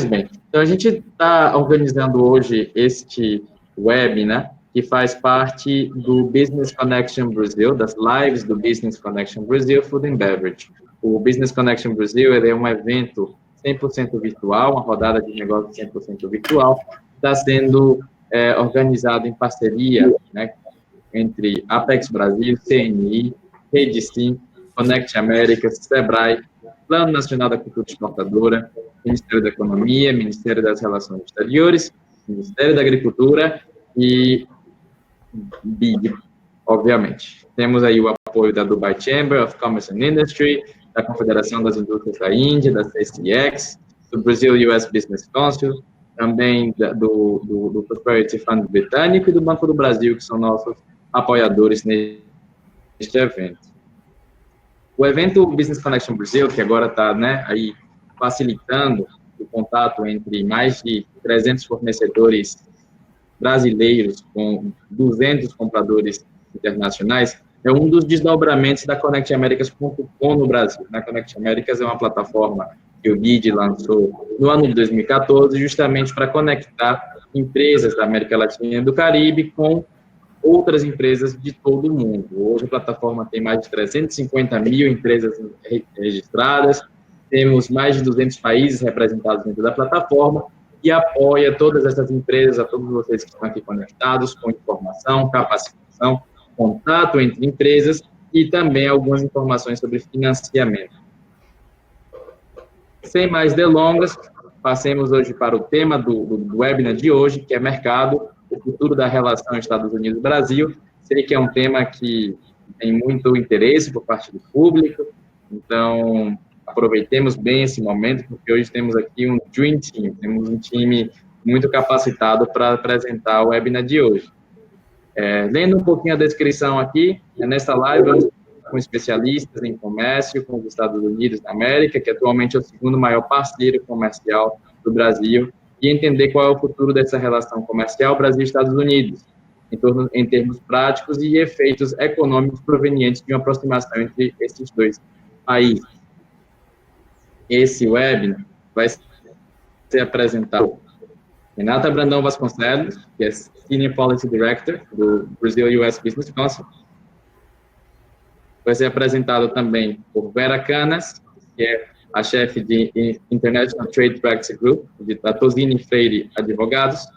bem, então a gente está organizando hoje este web, né, que faz parte do Business Connection Brasil, das lives do Business Connection Brasil Food and Beverage. O Business Connection Brasil, ele é um evento 100% virtual, uma rodada de negócios 100% virtual, está sendo organizado em parceria, né, entre Apex Brasil, CNI, Rede Sim, Connect Américas, Sebrae, Plano Nacional da Cultura Exportadora, Ministério da Economia, Ministério das Relações Exteriores, Ministério da Agricultura e BID, obviamente. Temos aí o apoio da Dubai Chamber of Commerce and Industry, da Confederação das Indústrias da Índia, da CCX, do Brazil US Business Council, também do Prosperity Fund britânico e do Banco do Brasil, que são nossos apoiadores neste evento. O evento Business Connection Brasil, que agora está, né, aí facilitando o contato entre mais de 300 fornecedores brasileiros com 200 compradores internacionais, é um dos desdobramentos da ConnectAmericas.com no Brasil. A Connect Americas é uma plataforma que o BID lançou no ano de 2014, justamente para conectar empresas da América Latina e do Caribe com outras empresas de todo o mundo. Hoje a plataforma tem mais de 350 mil empresas registradas, temos mais de 200 países representados dentro da plataforma e apoia todas essas empresas, a todos vocês que estão aqui conectados, com informação, capacitação, contato entre empresas e também algumas informações sobre financiamento. Sem mais delongas, passemos hoje para o tema do webinar de hoje, que é mercado, o futuro da relação Estados Unidos-Brasil. Sei que é um tema que tem muito interesse por parte do público, então aproveitemos bem esse momento, porque hoje temos aqui um Dream Team, temos um time muito capacitado para apresentar o webinar de hoje. Lendo um pouquinho a descrição aqui, nessa live vamos com especialistas em comércio com os Estados Unidos da América, que atualmente é o segundo maior parceiro comercial do Brasil, e entender qual é o futuro dessa relação comercial Brasil-Estados Unidos, em termos práticos e efeitos econômicos provenientes de uma aproximação entre esses dois países. Esse webinar vai ser apresentado por Renata Brandão Vasconcelos, que é Senior Policy Director do Brazil US Business Council. Vai ser apresentado também por Vera Canas, que é a chefe de International Trade Practice Group, da Tosini Freire Advogados,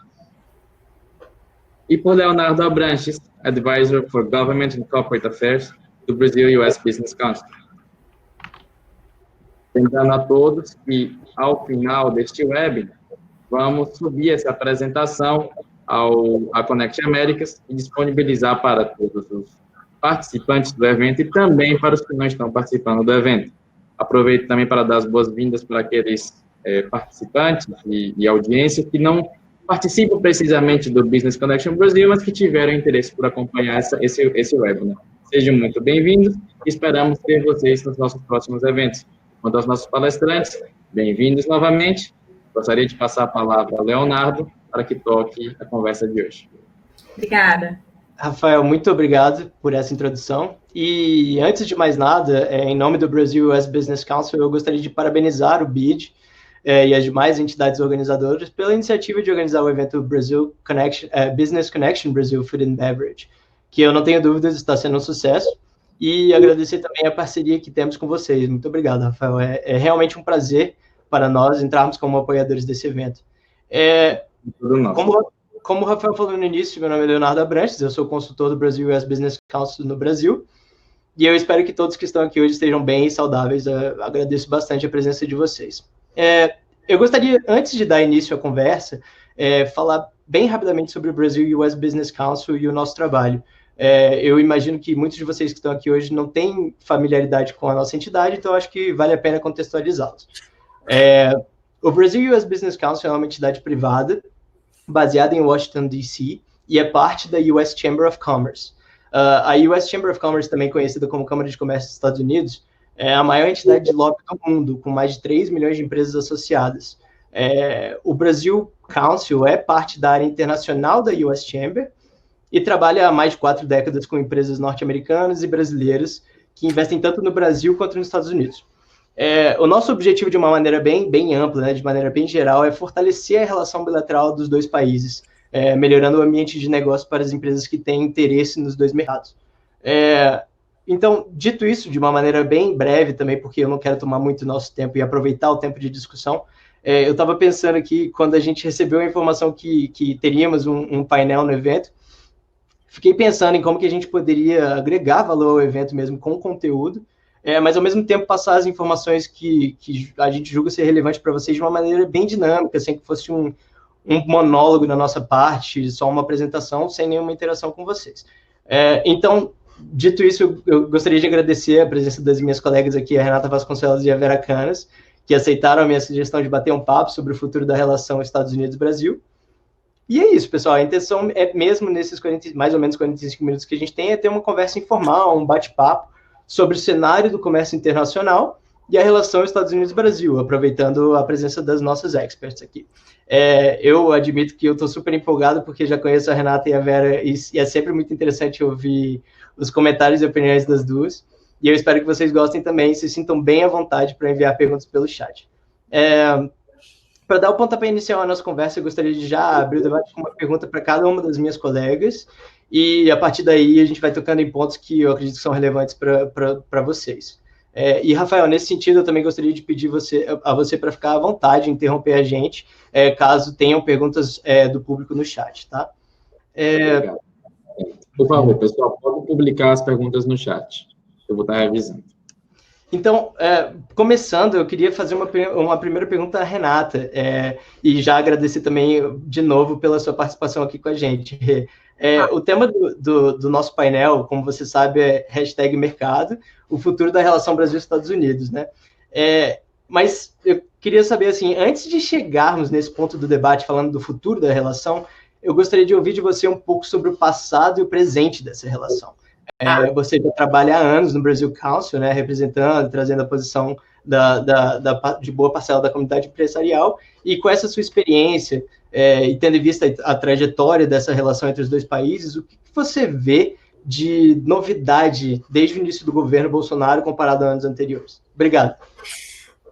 e por Leonardo Abranches, Advisor for Government and Corporate Affairs do Brazil US Business Council. Lembrando a todos que, ao final deste webinar, vamos subir essa apresentação à Connect Américas e disponibilizar para todos os participantes do evento e também para os que não estão participando do evento. Aproveito também para dar as boas-vindas para aqueles participantes e audiência que não participam precisamente do Business Connection Brasil, mas que tiveram interesse por acompanhar esse webinar. Sejam muito bem-vindos e esperamos ter vocês nos nossos próximos eventos. Quanto aos nossos palestrantes, bem-vindos novamente. Gostaria de passar a palavra ao Leonardo para que toque a conversa de hoje. Obrigada. Rafael, muito obrigado por essa introdução. E, antes de mais nada, em nome do Brazil US Business Council, eu gostaria de parabenizar o BID e as demais entidades organizadoras pela iniciativa de organizar o evento Brazil Connection, Business Connection Brasil Food and Beverage, que eu não tenho dúvidas está sendo um sucesso. E agradecer também a parceria que temos com vocês. Muito obrigado, Rafael. É realmente um prazer para nós entrarmos como apoiadores desse evento. Como o Rafael falou no início, meu nome é Leonardo Abranches, eu sou consultor do Brazil US Business Council no Brasil, e eu espero que todos que estão aqui hoje estejam bem e saudáveis. Eu agradeço bastante a presença de vocês. Eu gostaria, antes de dar início à conversa, falar bem rapidamente sobre o Brazil US Business Council e o nosso trabalho. Eu imagino que muitos de vocês que estão aqui hoje não têm familiaridade com a nossa entidade, então acho que vale a pena contextualizá-los. O Brazil US Business Council é uma entidade privada, baseada em Washington, D.C., e é parte da US Chamber of Commerce. A US Chamber of Commerce, também conhecida como Câmara de Comércio dos Estados Unidos, é a maior entidade de lobby do mundo, com mais de 3 milhões de empresas associadas. O Brazil Council é parte da área internacional da US Chamber e trabalha há mais de 4 décadas com empresas norte-americanas e brasileiras que investem tanto no Brasil quanto nos Estados Unidos. O nosso objetivo, de uma maneira bem ampla, né, de maneira bem geral, é fortalecer a relação bilateral dos dois países, melhorando o ambiente de negócio para as empresas que têm interesse nos dois mercados. Então, dito isso, de uma maneira bem breve também, porque eu não quero tomar muito nosso tempo e aproveitar o tempo de discussão, eu estava pensando aqui, quando a gente recebeu a informação que teríamos um painel no evento, fiquei pensando em como que a gente poderia agregar valor ao evento mesmo com conteúdo, mas ao mesmo tempo passar as informações que a gente julga ser relevante para vocês de uma maneira bem dinâmica, sem que fosse um monólogo da nossa parte, só uma apresentação, sem nenhuma interação com vocês. Então, dito isso, eu gostaria de agradecer a presença das minhas colegas aqui, a Renata Vasconcelos e a Vera Canas, que aceitaram a minha sugestão de bater um papo sobre o futuro da relação Estados Unidos-Brasil. E é isso, pessoal. A intenção é mesmo nesses mais ou menos 45 minutos que a gente tem, é ter uma conversa informal, um bate-papo sobre o cenário do comércio internacional e a relação Estados Unidos-Brasil, aproveitando a presença das nossas experts aqui. Eu admito que eu estou super empolgado, porque já conheço a Renata e a Vera, e é sempre muito interessante ouvir os comentários e opiniões das duas, e eu espero que vocês gostem também, se sintam bem à vontade para enviar perguntas pelo chat. Para dar o pontapé inicial à nossa conversa, eu gostaria de já abrir o debate com uma pergunta para cada uma das minhas colegas, e a partir daí a gente vai tocando em pontos que eu acredito que são relevantes para vocês. E, Rafael, nesse sentido, eu também gostaria de pedir a você para ficar à vontade, interromper a gente, caso tenham perguntas do público no chat, tá? Obrigado. Por favor, pessoal, pode publicar as perguntas no chat. Eu vou estar revisando. Então, começando, eu queria fazer uma primeira pergunta à Renata, e já agradecer também, de novo, pela sua participação aqui com a gente. O tema do nosso painel, como você sabe, é #mercado, o futuro da relação Brasil-Estados Unidos, né? Mas eu queria saber, assim, antes de chegarmos nesse ponto do debate, falando do futuro da relação, eu gostaria de ouvir de você um pouco sobre o passado e o presente dessa relação. Você já trabalha há anos no Brasil Council, né, representando, trazendo a posição de boa parcela da comunidade empresarial, e com essa sua experiência, e tendo em vista a trajetória dessa relação entre os dois países, o que você vê de novidade desde o início do governo Bolsonaro comparado a anos anteriores? Obrigado.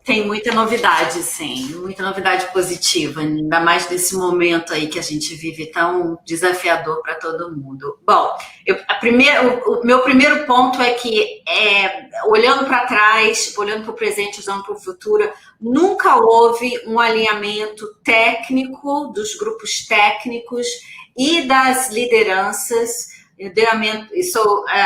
Tem muita novidade, sim, muita novidade positiva, ainda mais nesse momento aí que a gente vive tão desafiador para todo mundo. Bom, o meu primeiro ponto é que, olhando para trás, olhando para o presente, olhando para o futuro, nunca houve um alinhamento técnico dos grupos técnicos e das lideranças,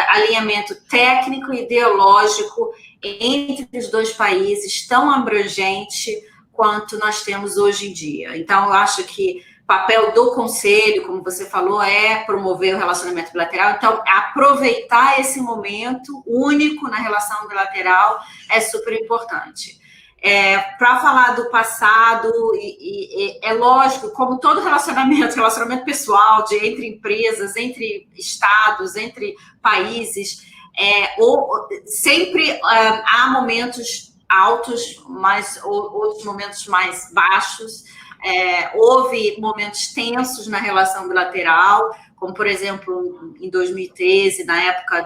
alinhamento técnico e ideológico entre os dois países tão abrangente quanto nós temos hoje em dia. Então, eu acho que o papel do Conselho, como você falou, é promover o relacionamento bilateral. Então, aproveitar esse momento único na relação bilateral é super importante. Para falar do passado, é lógico, como todo relacionamento pessoal entre empresas, entre estados, entre países, sempre há momentos altos, mas outros momentos mais baixos. Houve momentos tensos na relação bilateral, como, por exemplo, em 2013, na época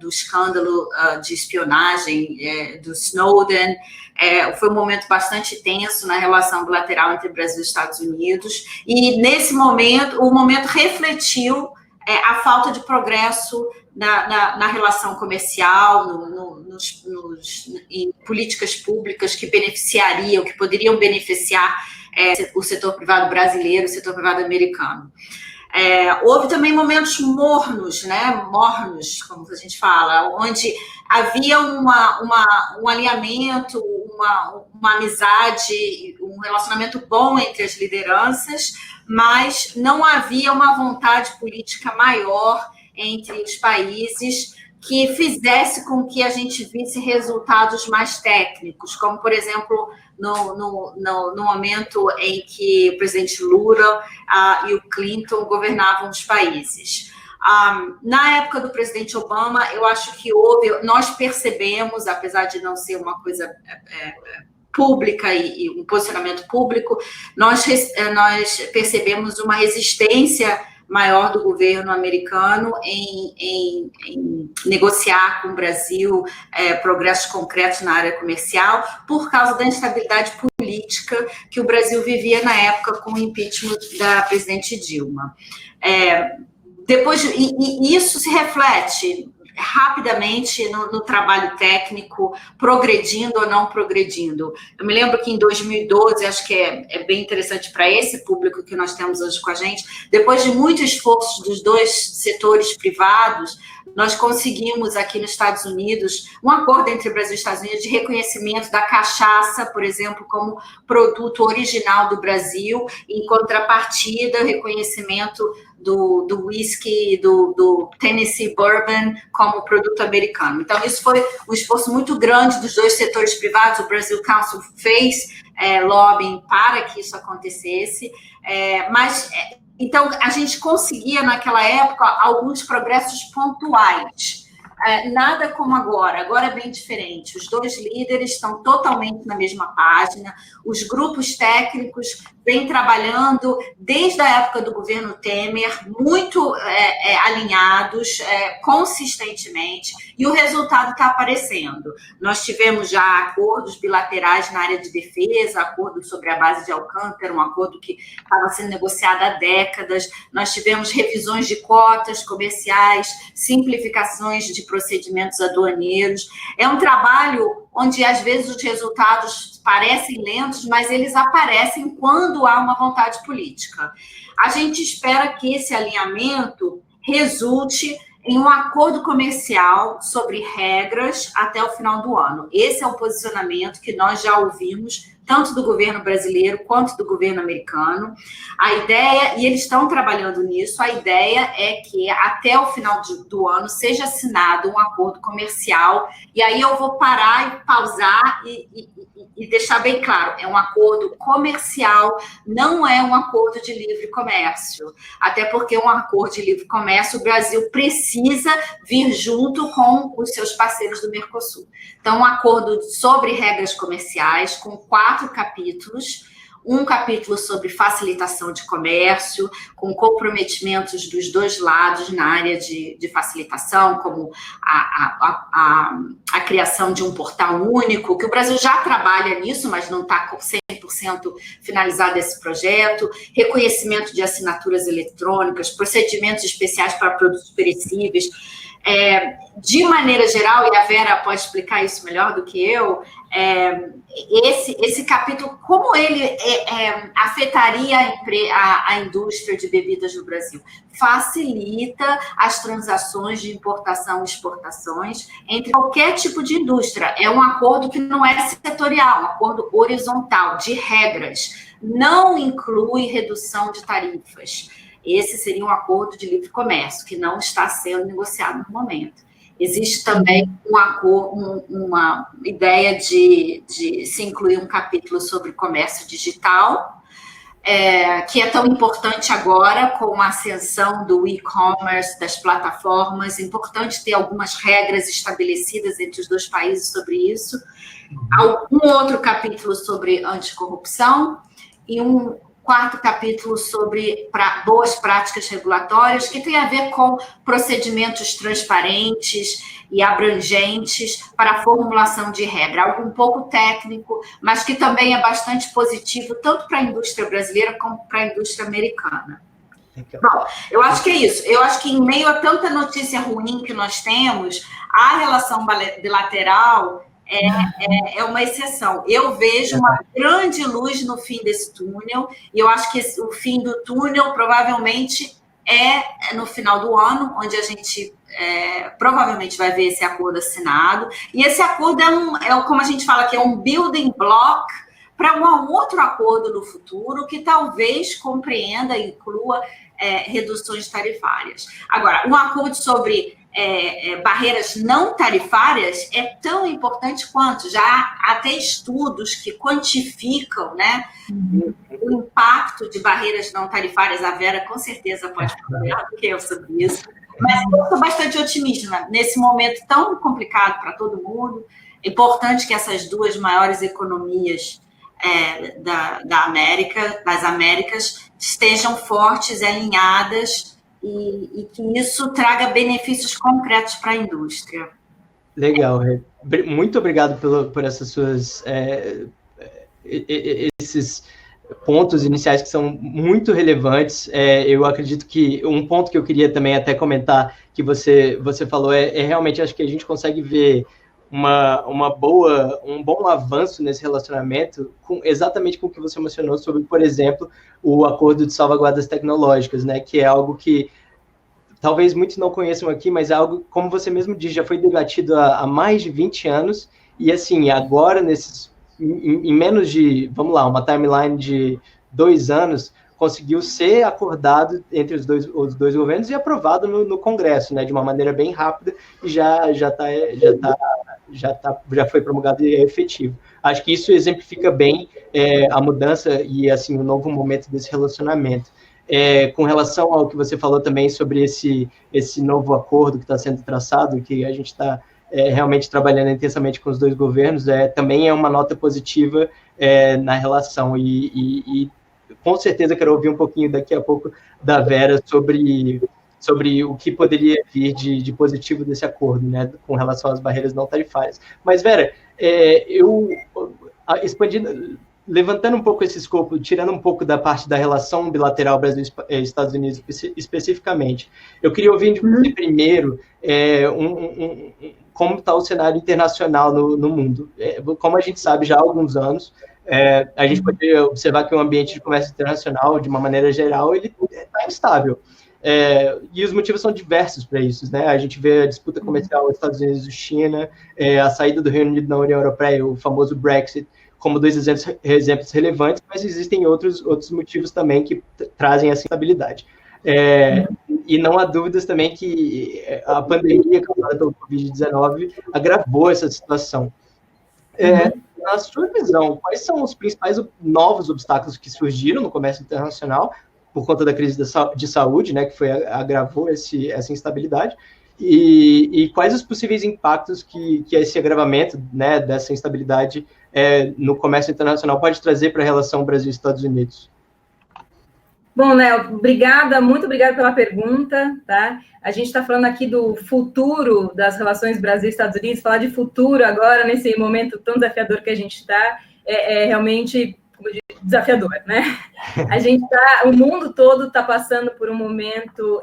do escândalo de espionagem do Snowden. Foi um momento bastante tenso na relação bilateral entre Brasil e Estados Unidos, e nesse momento, o momento refletiu a falta de progresso na relação comercial, em políticas públicas que beneficiariam, que poderiam beneficiar o setor privado brasileiro, o setor privado americano. Houve também momentos mornos, né? Mornos, como a gente fala, onde havia um alinhamento, uma amizade, um relacionamento bom entre as lideranças, mas não havia uma vontade política maior entre os países que fizesse com que a gente visse resultados mais técnicos, como, por exemplo, no momento em que o presidente Lula e o Clinton governavam os países. Na época do presidente Obama, eu acho que nós percebemos, apesar de não ser uma coisa pública e um posicionamento público, nós percebemos uma resistência maior do governo americano em negociar com o Brasil progressos concretos na área comercial, por causa da instabilidade política que o Brasil vivia na época com o impeachment da presidente Dilma. E isso se reflete rapidamente no trabalho técnico, progredindo ou não progredindo. Eu me lembro que em 2012, acho que é bem interessante para esse público que nós temos hoje com a gente, depois de muito esforço dos dois setores privados, nós conseguimos aqui nos Estados Unidos um acordo entre Brasil e Estados Unidos de reconhecimento da cachaça, por exemplo, como produto original do Brasil, em contrapartida, reconhecimento do whisky, do Tennessee Bourbon como produto americano. Então, isso foi um esforço muito grande dos dois setores privados. O Brasil Council fez lobbying para que isso acontecesse, então, a gente conseguia, naquela época, alguns progressos pontuais. Nada como agora. Agora é bem diferente. Os dois líderes estão totalmente na mesma página. Os grupos técnicos vêm trabalhando desde a época do governo Temer, muito alinhados, consistentemente, e o resultado está aparecendo. Nós tivemos já acordos bilaterais na área de defesa, acordo sobre a base de Alcântara, um acordo que estava sendo negociado há décadas. Nós tivemos revisões de cotas comerciais, simplificações de procedimentos aduaneiros. É um trabalho onde, às vezes, os resultados parecem lentos, mas eles aparecem quando há uma vontade política. A gente espera que esse alinhamento resulte em um acordo comercial sobre regras até o final do ano. Esse é um posicionamento que nós já ouvimos, tanto do governo brasileiro quanto do governo americano. A ideia, e eles estão trabalhando nisso, a ideia é que até o final do ano seja assinado um acordo comercial, e aí eu vou parar e pausar e deixar bem claro, é um acordo comercial, não é um acordo de livre comércio, até porque um acordo de livre comércio, o Brasil precisa vir junto com os seus parceiros do Mercosul. Então, um acordo sobre regras comerciais, com 4 capítulos, um capítulo sobre facilitação de comércio, com comprometimentos dos dois lados na área de facilitação, como a criação de um portal único, que o Brasil já trabalha nisso, mas não está 100% finalizado esse projeto, reconhecimento de assinaturas eletrônicas, procedimentos especiais para produtos perecíveis. De maneira geral, e a Vera pode explicar isso melhor do que eu, esse capítulo, como ele afetaria a indústria de bebidas no Brasil? Facilita as transações de importação e exportações entre qualquer tipo de indústria. É um acordo que não é setorial, um acordo horizontal, de regras. Não inclui redução de tarifas. Esse seria um acordo de livre comércio, que não está sendo negociado no momento. Existe também uma ideia de se incluir um capítulo sobre comércio digital, que é tão importante agora com a ascensão do e-commerce, das plataformas. É importante ter algumas regras estabelecidas entre os dois países sobre isso. Um outro capítulo sobre anticorrupção e um 4 capítulos sobre boas práticas regulatórias, que tem a ver com procedimentos transparentes e abrangentes para a formulação de regra. Algo um pouco técnico, mas que também é bastante positivo, tanto para a indústria brasileira como para a indústria americana. Bom, eu acho que é isso. Eu acho que em meio a tanta notícia ruim que nós temos, a relação bilateral é uma exceção. Eu vejo uma grande luz no fim desse túnel, e eu acho que o fim do túnel provavelmente é no final do ano, onde a gente provavelmente vai ver esse acordo assinado. E esse acordo como a gente fala aqui, é um building block para um outro acordo no futuro, que talvez compreenda e inclua reduções tarifárias. Agora, um acordo sobre barreiras não tarifárias é tão importante quanto. Já há até estudos que quantificam, né, o impacto de barreiras não tarifárias. A Vera com certeza pode falar melhor do que eu sobre isso, mas eu sou bastante otimista nesse momento tão complicado para todo mundo. É importante que essas duas maiores economias das Américas estejam fortes, alinhadas e que isso traga benefícios concretos para a indústria. Legal, muito obrigado por essas suas esses pontos iniciais que são muito relevantes. Eu acredito que um ponto que eu queria também até comentar que você falou realmente, acho que a gente consegue ver um bom avanço nesse relacionamento exatamente com o que você mencionou sobre, por exemplo, o acordo de salvaguardas tecnológicas, né, que é algo que talvez muitos não conheçam aqui, mas é algo, como você mesmo disse, já foi debatido há mais de 20 anos, e assim, agora, em menos de, vamos lá, uma timeline de 2 anos, conseguiu ser acordado entre os dois governos e aprovado no Congresso, né, de uma maneira bem rápida, e já foi promulgado e é efetivo. Acho que isso exemplifica bem a mudança e assim o novo momento desse relacionamento. Com relação ao que você falou também sobre esse novo acordo que está sendo traçado, que a gente está realmente trabalhando intensamente com os dois governos, também é uma nota positiva na relação. E com certeza quero ouvir um pouquinho daqui a pouco da Vera sobre o que poderia vir de positivo desse acordo, né, com relação às barreiras não tarifárias. Mas, Vera, levantando um pouco esse escopo, tirando um pouco da parte da relação bilateral Brasil-Estados Unidos especificamente, eu queria ouvir de você primeiro como está o cenário internacional no mundo. Como a gente sabe já há alguns anos, a gente pode observar que o ambiente de comércio internacional, de uma maneira geral, ele está instável. E os motivos são diversos para isso, né? A gente vê a disputa comercial dos Estados Unidos e China, a saída do Reino Unido da União Europeia, o famoso Brexit, como dois exemplos relevantes, mas existem outros motivos também que trazem essa instabilidade. E não há dúvidas também que a pandemia causada pelo Covid-19 agravou essa situação. Na sua visão, quais são os principais novos obstáculos que surgiram no comércio internacional por conta da crise de saúde, né, que agravou essa instabilidade, e quais os possíveis impactos que esse agravamento, né, dessa instabilidade no comércio internacional pode trazer para a relação Brasil-Estados Unidos? Bom, Léo, muito obrigada pela pergunta, tá? A gente está falando aqui do futuro das relações Brasil-Estados Unidos, falar de futuro agora, nesse momento tão desafiador que a gente está, realmente desafiador, né? O mundo todo está passando por um momento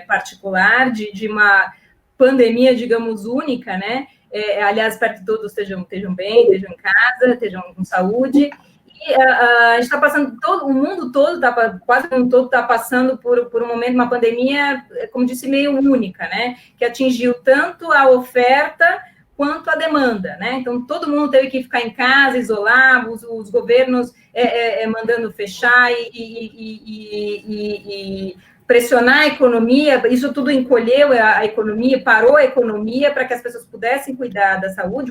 particular de uma pandemia, digamos, única, né? Aliás, espero que todos estejam bem, estejam em casa, estejam com saúde. E a gente está passando, o mundo todo, quase o mundo todo está passando por um momento, uma pandemia, como disse, meio única, né? Que atingiu tanto a oferta quanto a demanda, né? Então, todo mundo teve que ficar em casa, isolar, os governos mandando fechar e pressionar a economia, isso tudo encolheu a economia, parou a economia para que as pessoas pudessem cuidar da saúde,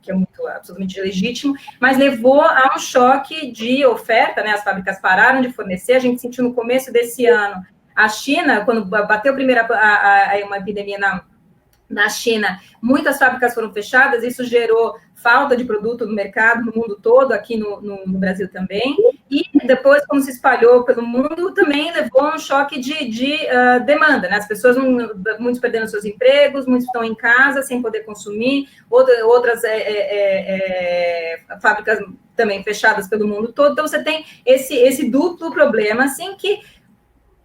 que é absolutamente legítimo, mas levou a um choque de oferta, né? As fábricas pararam de fornecer, a gente sentiu no começo desse ano, a China, quando bateu uma epidemia na China, muitas fábricas foram fechadas, isso gerou falta de produto no mercado, no mundo todo, aqui no Brasil também, e depois, como se espalhou pelo mundo, também levou a um choque de demanda, né? As pessoas, muitos perderam seus empregos, muitos estão em casa sem poder consumir, outras fábricas também fechadas pelo mundo todo, então você tem esse duplo problema, assim, que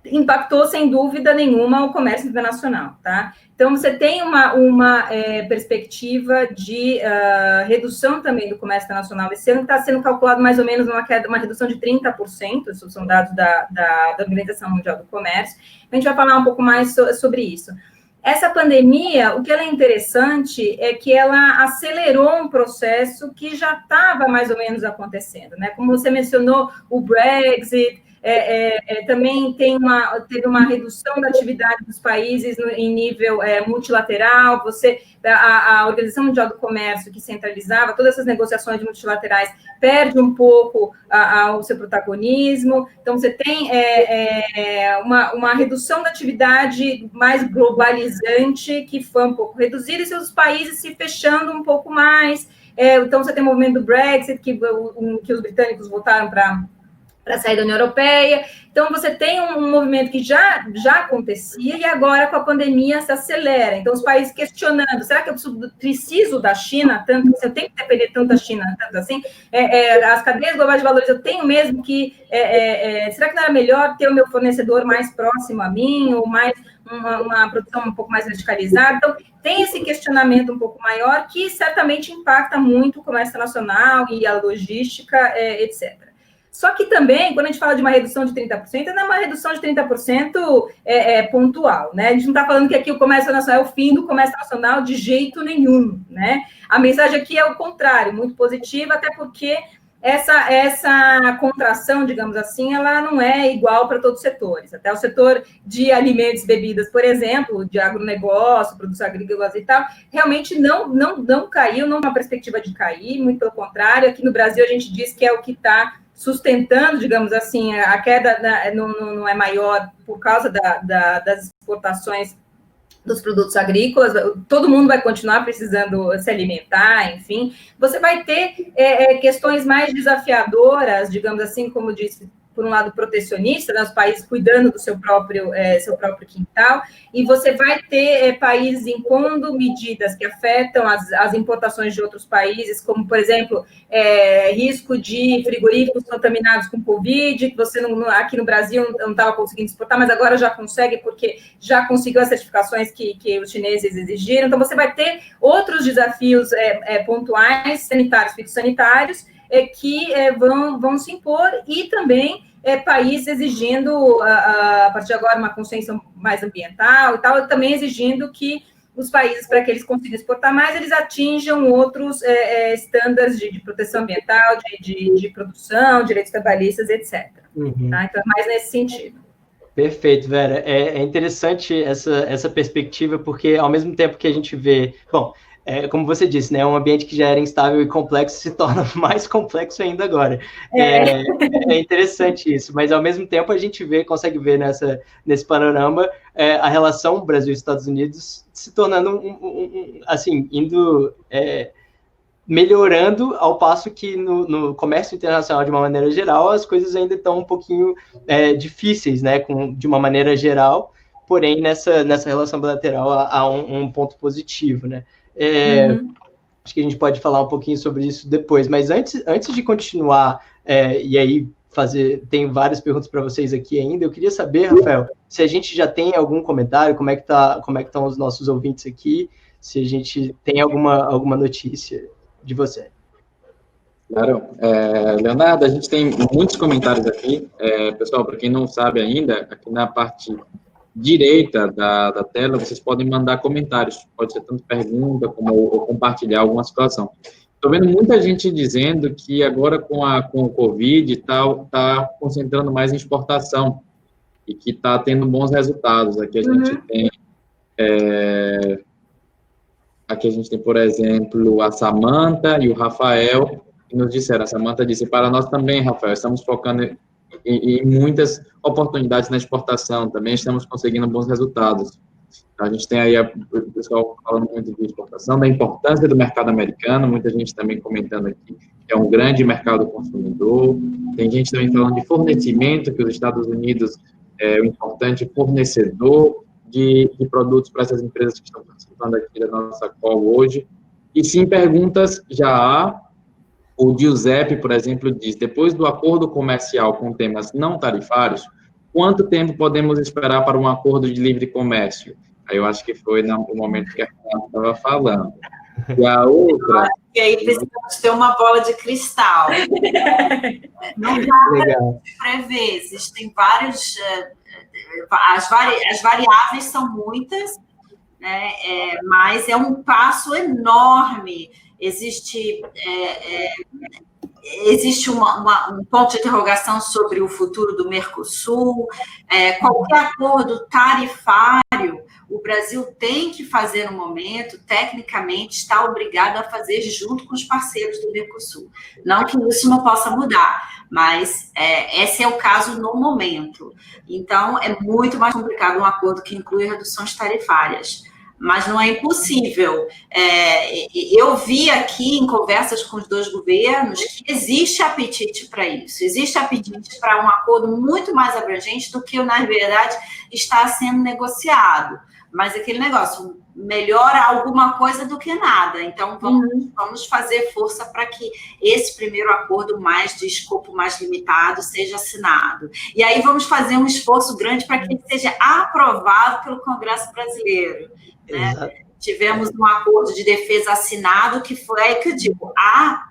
impactou, sem dúvida nenhuma, o comércio internacional, tá? Então, você tem uma perspectiva de redução também do comércio internacional. Esse ano está sendo calculado mais ou menos uma redução de 30%, isso são dados da Organização Mundial do Comércio. A gente vai falar um pouco mais sobre isso. Essa pandemia, o que ela é interessante é que ela acelerou um processo que já estava mais ou menos acontecendo, né? Como você mencionou, o Brexit, também teve uma redução da atividade dos países em nível multilateral, a Organização Mundial do Comércio, que centralizava todas essas negociações multilaterais, perde um pouco o seu protagonismo, então você tem uma redução da atividade mais globalizante, que foi um pouco reduzida, e seus países se fechando um pouco mais, então você tem o movimento do Brexit, que os britânicos votaram para para sair da União Europeia. Então, você tem um movimento que já acontecia e agora, com a pandemia, se acelera. Então, os países questionando, será que eu preciso da China tanto? Se eu tenho que depender tanto da China, tanto assim? As cadeias globais de valores, eu tenho mesmo que... será que não era melhor ter o meu fornecedor mais próximo a mim, ou mais uma produção um pouco mais verticalizada? Então, tem esse questionamento um pouco maior, que certamente impacta muito o comércio nacional e a logística, etc. Só que também, quando a gente fala de uma redução de 30%, não é uma redução de 30% pontual, né? A gente não está falando que aqui o comércio nacional é o fim do comércio nacional de jeito nenhum, né? A mensagem aqui é o contrário, muito positiva, até porque essa contração, digamos assim, ela não é igual para todos os setores. Até o setor de alimentos e bebidas, por exemplo, de agronegócio, produtos agrícolas e tal, realmente não caiu, não é uma perspectiva de cair, muito pelo contrário. Aqui no Brasil, a gente diz que é o que está sustentando, digamos assim, a queda não é maior por causa das exportações dos produtos agrícolas. Todo mundo vai continuar precisando se alimentar, enfim. Você vai ter questões mais desafiadoras, digamos assim, como disse, por um lado protecionista, né, os países cuidando do seu próprio quintal, e você vai ter países impondo medidas que afetam as importações de outros países, como, por exemplo, risco de frigoríficos contaminados com Covid, que você aqui no Brasil não estava conseguindo exportar, mas agora já consegue, porque já conseguiu as certificações que os chineses exigiram. Então, você vai ter outros desafios pontuais, sanitários, fitossanitários, que vão se impor, e também países exigindo, a partir de agora, uma consciência mais ambiental e tal, e também exigindo que os países, para que eles consigam exportar mais, eles atinjam outros estándares de proteção ambiental, de produção, direitos trabalhistas, etc. Uhum. Tá? Então, é mais nesse sentido. Perfeito, Vera. É interessante essa perspectiva, porque ao mesmo tempo que a gente vê... Bom, como você disse, né, um ambiente que já era instável e complexo se torna mais complexo ainda agora. É interessante isso, mas ao mesmo tempo a gente consegue ver nesse panorama a relação Brasil-Estados Unidos se tornando, assim, indo... melhorando, ao passo que no comércio internacional, de uma maneira geral, as coisas ainda estão um pouquinho difíceis, né, de uma maneira geral, porém, nessa relação bilateral há um ponto positivo, né. Acho que a gente pode falar um pouquinho sobre isso depois, mas antes de continuar, e aí tem várias perguntas para vocês aqui ainda, eu queria saber, Rafael, se a gente já tem algum comentário, como é que estão os nossos ouvintes aqui, se a gente tem alguma notícia de você. Claro. Leonardo, a gente tem muitos comentários aqui. Pessoal, para quem não sabe ainda, aqui na parte direita da tela, vocês podem mandar comentários. Pode ser tanto pergunta como compartilhar alguma situação. Estou vendo muita gente dizendo que agora com o Covid e tal, está concentrando mais em exportação e que está tendo bons resultados. Aqui a gente tem... Aqui a gente tem, por exemplo, a Samantha e o Rafael, que nos disseram. A Samantha disse: para nós também, Rafael, estamos focando em muitas oportunidades na exportação, também estamos conseguindo bons resultados. A gente tem aí o pessoal falando muito de exportação, da importância do mercado americano, muita gente também comentando aqui que é um grande mercado consumidor. Tem gente também falando de fornecimento, que os Estados Unidos é um importante fornecedor de produtos para essas empresas que estão participando aqui da nossa call hoje. E sim, perguntas já há. O Giuseppe, por exemplo, diz: depois do acordo comercial com temas não tarifários, quanto tempo podemos esperar para um acordo de livre comércio? Aí eu acho que foi no momento que a Fernanda estava falando. E a outra... E aí precisamos ter uma bola de cristal. Não dá para prever. Existem vários... As variáveis são muitas, né? Mas é um passo enorme. Existe um ponto de interrogação sobre o futuro do Mercosul. Qualquer acordo tarifário, o Brasil tem que fazer no momento, tecnicamente, está obrigado a fazer junto com os parceiros do Mercosul. Não que isso não possa mudar, mas esse é o caso no momento. Então, é muito mais complicado um acordo que inclui reduções tarifárias. mas não é impossível. Eu vi aqui em conversas com os dois governos que existe apetite para isso, existe apetite para um acordo muito mais abrangente do que, na verdade, está sendo negociado. Mas aquele negócio, melhor alguma coisa do que nada. Então, vamos fazer força para que esse primeiro acordo mais de escopo mais limitado seja assinado. E aí vamos fazer um esforço grande para que ele seja aprovado pelo Congresso brasileiro. Né? Tivemos um acordo de defesa assinado que foi, que eu digo, a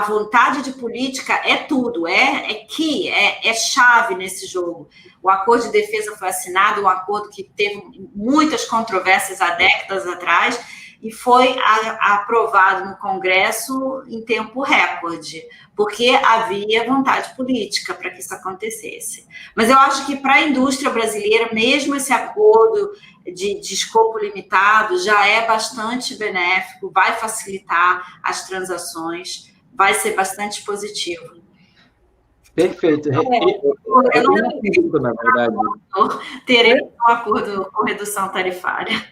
vontade de política é tudo, é chave nesse jogo. O acordo de defesa foi assinado, um acordo que teve muitas controvérsias há décadas atrás, e foi aprovado no Congresso em tempo recorde, porque havia vontade política para que isso acontecesse. Mas eu acho que para a indústria brasileira, mesmo esse acordo de escopo limitado já é bastante benéfico, vai facilitar as transações, vai ser bastante positivo. Perfeito. Eu não acredito, na verdade. Teremos um acordo com redução tarifária.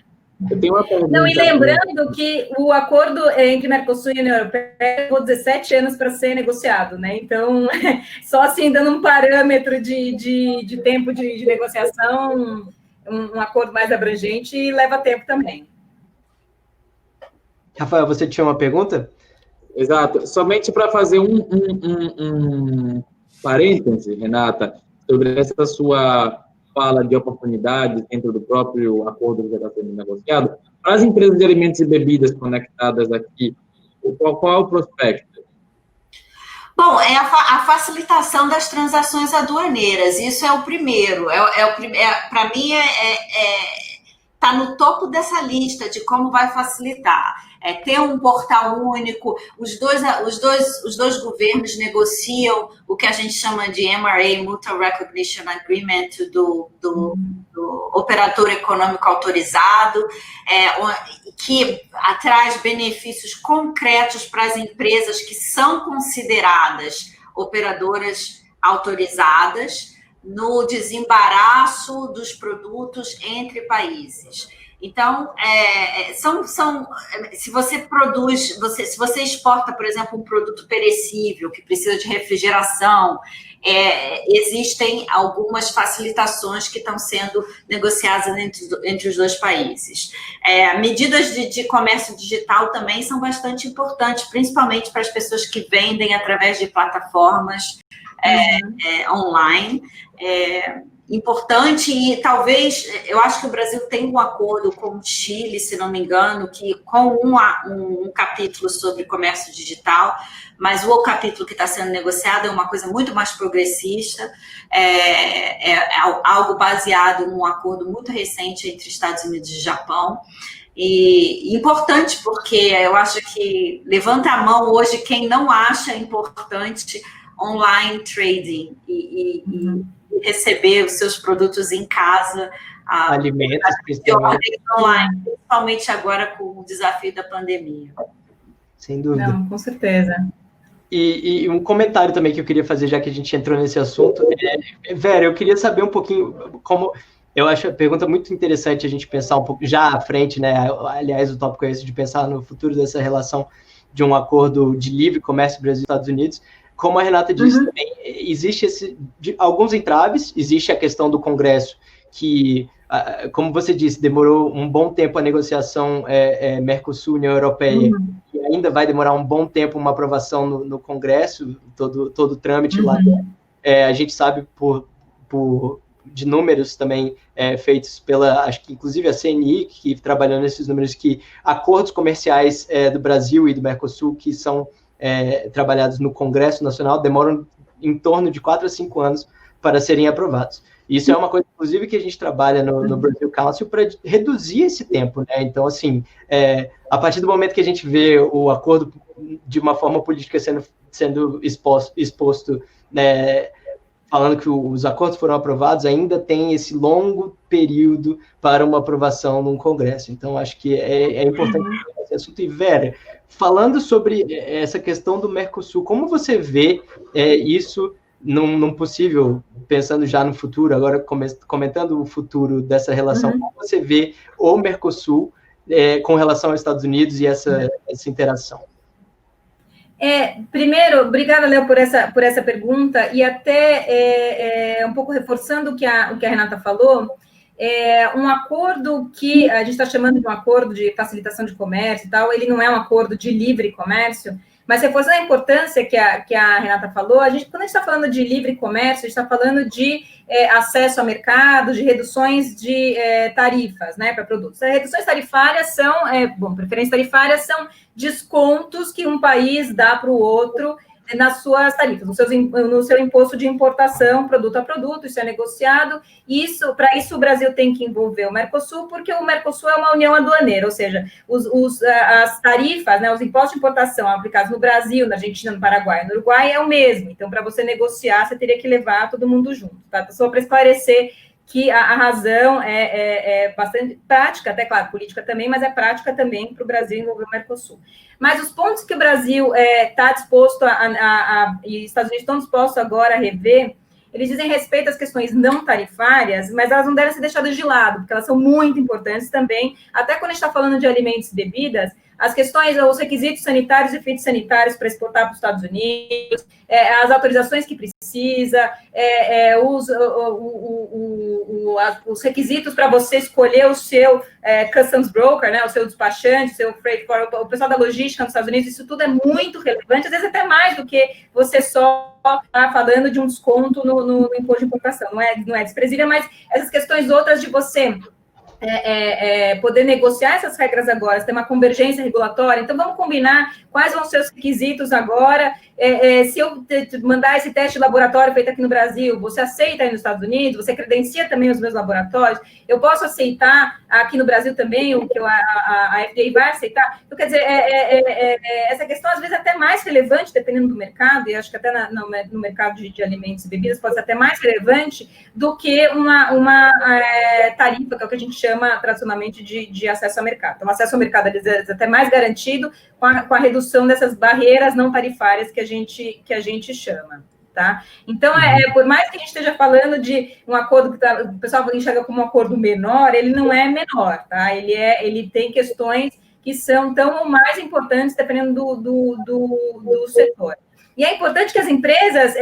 Eu tenho uma pergunta. Não, e lembrando que o acordo entre Mercosul e União Europeia levou 17 anos para ser negociado, né? Então, só assim, dando um parâmetro de tempo de negociação, um acordo mais abrangente leva tempo também. Rafael, você tinha uma pergunta? Exato. Somente para fazer um parêntese, Renata, sobre essa sua fala de oportunidades dentro do próprio acordo que já está sendo negociado, para as empresas de alimentos e bebidas conectadas aqui, qual é o prospecto? Bom, é a facilitação das transações aduaneiras, isso é o primeiro, para mim está no topo dessa lista de como vai facilitar. Ter um portal único, os dois governos negociam o que a gente chama de MRA, Mutual Recognition Agreement, do operador econômico autorizado, que traz benefícios concretos para as empresas que são consideradas operadoras autorizadas no desembaraço dos produtos entre países. Então, se você produz, se você exporta, por exemplo, um produto perecível que precisa de refrigeração, existem algumas facilitações que estão sendo negociadas entre os dois países. Medidas de comércio digital também são bastante importantes, principalmente para as pessoas que vendem através de plataformas online. Importante, e talvez, eu acho que o Brasil tem um acordo com o Chile, se não me engano, que com um capítulo sobre comércio digital, mas o capítulo que está sendo negociado é uma coisa muito mais progressista, algo baseado num acordo muito recente entre Estados Unidos e Japão, e importante porque eu acho que levanta a mão hoje quem não acha importante online trading e receber os seus produtos em casa, alimentos, principalmente agora com o desafio da pandemia. Sem dúvida. Não, com certeza. E um comentário também que eu queria fazer, já que a gente entrou nesse assunto, Vera, eu queria saber um pouquinho como... Eu acho a pergunta muito interessante a gente pensar um pouco já à frente, né? Aliás, o tópico é esse de pensar no futuro dessa relação de um acordo de livre comércio Brasil e Estados Unidos. Como a Renata disse também, existe alguns entraves, existe a questão do Congresso, que, como você disse, demorou um bom tempo a negociação Mercosul-União Europeia, e ainda vai demorar um bom tempo uma aprovação no Congresso, todo o trâmite lá. A gente sabe de números também feitos acho que inclusive a CNI, que trabalhou nesses números, que acordos comerciais do Brasil e do Mercosul, que são trabalhados no Congresso Nacional, demoram em torno de 4 a 5 anos para serem aprovados. Isso é uma coisa, inclusive, que a gente trabalha no Brazil Council para reduzir esse tempo, né? Então, assim, a partir do momento que a gente vê o acordo de uma forma política sendo exposto, né, falando que os acordos foram aprovados, ainda tem esse longo período para uma aprovação num Congresso. Então, acho que é importante esse assunto. E, Vera, falando sobre essa questão do Mercosul, como você vê isso num possível, pensando já no futuro, agora comentando o futuro dessa relação, como você vê o Mercosul com relação aos Estados Unidos e essa interação? Primeiro, obrigada, Léo, por essa pergunta, e até um pouco reforçando o que a Renata falou, um acordo que a gente está chamando de um acordo de facilitação de comércio e tal, ele não é um acordo de livre comércio, mas reforçando a importância que a Renata falou, quando a gente está falando de livre comércio, a gente está falando de acesso ao mercado, de reduções de tarifas, né, para produtos. As reduções tarifárias preferências tarifárias são descontos que um país dá para o outro nas suas tarifas, no seu imposto de importação, produto a produto, isso é negociado, e para isso o Brasil tem que envolver o Mercosul, porque o Mercosul é uma união aduaneira, ou seja, as tarifas, né, os impostos de importação aplicados no Brasil, na Argentina, no Paraguai, no Uruguai, é o mesmo, então para você negociar, você teria que levar todo mundo junto, tá? Só para esclarecer que a razão é bastante prática, até claro, política também, mas é prática também para o Brasil envolver o Mercosul. Mas os pontos que o Brasil está disposto e Estados Unidos estão dispostos agora a rever, eles dizem respeito às questões não tarifárias, mas elas não devem ser deixadas de lado, porque elas são muito importantes também, até quando a gente está falando de alimentos e bebidas, as questões, os requisitos sanitários e fitossanitários para exportar para os Estados Unidos, as autorizações que precisa, os requisitos para você escolher o seu customs broker, né, o seu despachante, o seu freight forwarder, o pessoal da logística nos Estados Unidos, isso tudo é muito relevante, às vezes até mais do que você só está falando de um desconto no imposto de importação. Não é desprezível, mas essas questões outras de você poder negociar essas regras agora, ter uma convergência regulatória, então vamos combinar quais vão ser os requisitos agora, se eu mandar esse teste de laboratório feito aqui no Brasil, você aceita aí nos Estados Unidos, você credencia também os meus laboratórios, eu posso aceitar aqui no Brasil também o que a FDA vai aceitar, então quer dizer, essa questão às vezes é até mais relevante, dependendo do mercado, e acho que até no mercado de alimentos e bebidas pode ser até mais relevante do que uma tarifa, que é o que a gente chama tradicionalmente de acesso ao mercado. Então, o acesso ao mercado é até mais garantido com a redução dessas barreiras não tarifárias que a gente chama, tá? Então, por mais que a gente esteja falando de um acordo que o pessoal enxerga como um acordo menor, ele não é menor, tá? Ele tem questões que são tão ou mais importantes dependendo do setor. E é importante que as empresas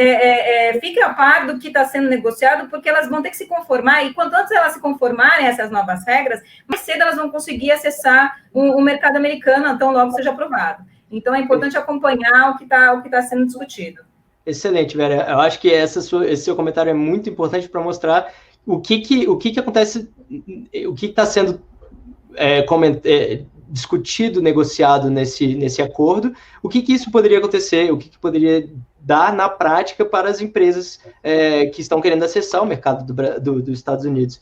fiquem a par do que está sendo negociado, porque elas vão ter que se conformar, e quanto antes elas se conformarem a essas novas regras, mais cedo elas vão conseguir acessar o mercado americano, então logo seja aprovado. Então, é importante acompanhar o que tá sendo discutido. Excelente, Vera. Eu acho que esse seu comentário é muito importante para mostrar o que acontece, o que está sendo discutido, negociado nesse acordo, o que isso poderia acontecer, o que poderia dar na prática para as empresas que estão querendo acessar o mercado dos Estados Unidos.